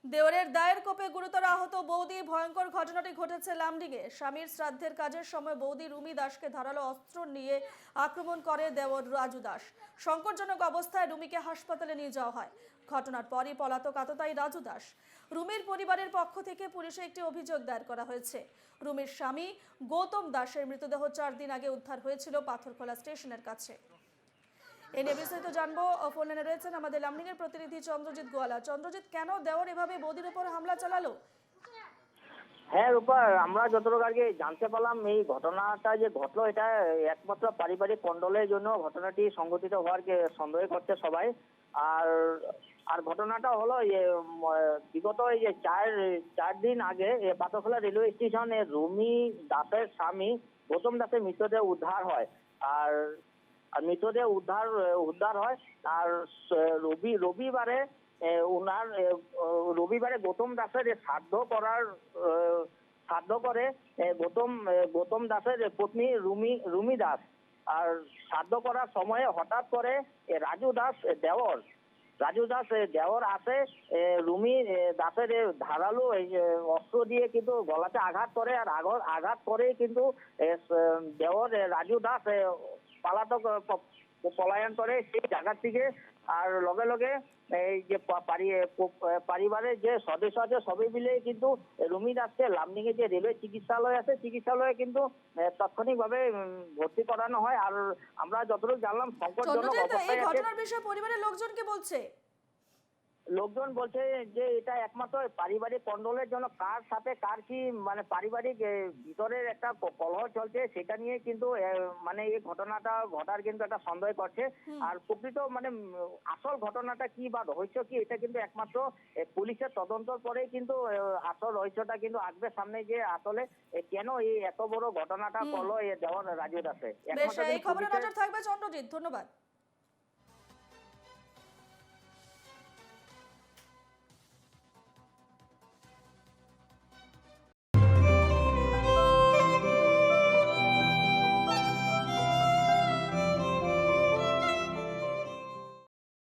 দেওরের দায়ের কোপে গুরুতর আহত বৌদি। ভয়ঙ্কর ঘটনাটি ঘটেছে লামডিঙে। স্বামীর শ্রাদ্ধের কাজের সময় বৌদি রুমি দাসকে ধারালো অস্ত্র নিয়ে আক্রমণ করে দেওর রাজু দাস। সংকটজনক অবস্থায় রুমিকে হাসপাতালে নিয়ে যাওয়া হয়। ঘটনার পরই পলাতক আততায়ী রাজু দাস। রুমির পরিবারের পক্ষ থেকে পুলিশে একটি অভিযোগ দায়ের করা হয়েছে। রুমির স্বামী গৌতম দাসের মৃতদেহ 4 দিন আগে উদ্ধার হয়েছিল পাথরখোলা স্টেশনের কাছে। এই নিয়ে বিস্তারিত জানবো। ফোন লাইনে রয়েছেন আমাদের লামডিঙের প্রতিনিধি চন্দ্রজিৎ গোয়ালা। চন্দ্রজিৎ, কেন দেওর এভাবে বৌদির উপর হামলা চালালো? হ্যাঁ রূপা, আমরা যতটুকু আগে জানতে পারলাম এই ঘটনাটা যে ঘটলো এটা একমাত্র পারিবারিক কন্ডলের জন্য ঘটনাটি সংঘটিত হওয়ার সন্দেহ করছে সবাই। আর আর ঘটনাটা হলো বিগত এই যে চার দিন আগে পাথরখোলা রেলওয়ে স্টেশনে রুমি দাসের স্বামী গৌতম দাসের মৃতদেহ উদ্ধার হয়। আর আর মৃতদেহ উদ্ধার হয়। আর রবিবারে ওনার রবিবারে গৌতম দাসের শ্রাদ্ধ করে গৌতম দাসের পত্নী রুমি দাস। আর শ্রাদ্ধ করার সময়ে হঠাৎ করে রাজু দাস দেওর আসে রুমি দাসের ধারালো অস্ত্র দিয়ে কিন্তু গলাতে আঘাত করে। আর আঘাত করে কিন্তু দেওর রাজু দাস পলায়ন করে সেই জায়গা থেকে। আর লগে লগে এই যে পরিবারের যে সদস্য আছে সবাই মিলে কিন্তু রুমি দাসকে লামডিঙে যে রেলওয়ে চিকিৎসালয় আছে চিকিৎসালয়ে কিন্তু তাৎক্ষণিকভাবে ভর্তি করানো হয়। আর আমরা যতটুকু জানলাম সংকটজনক চন্দ্রজিৎ, এই অবস্থায় আছে। ঘটনার বিষয়ে পরিবারের লোকজন কি বলছে? লোকজন বলছে যে এটা একমাত্র পারিবারিক কন্ডলের জন্য কার সাথে কার কি মানে পারিবারিক ভিতরের একটা কলহ চলছে সেটা নিয়ে কিন্তু মানে এই ঘটনাটা ঘটার কিন্তু একটা সন্দেহ করছে। আর প্রকৃত মানে আসল ঘটনাটা কি বা রহস্য কি এটা কিন্তু একমাত্র পুলিশের তদন্তর পরেই কিন্তু আসল রহস্যটা কিন্তু আসবে সামনে, যে আসলে কেন এই এত বড় ঘটনাটা করলো দেওয়ার রাজু দাসে। বেশ, এই খবরে নজর থাকবে চন্দ্রজিৎ। ধন্যবাদ।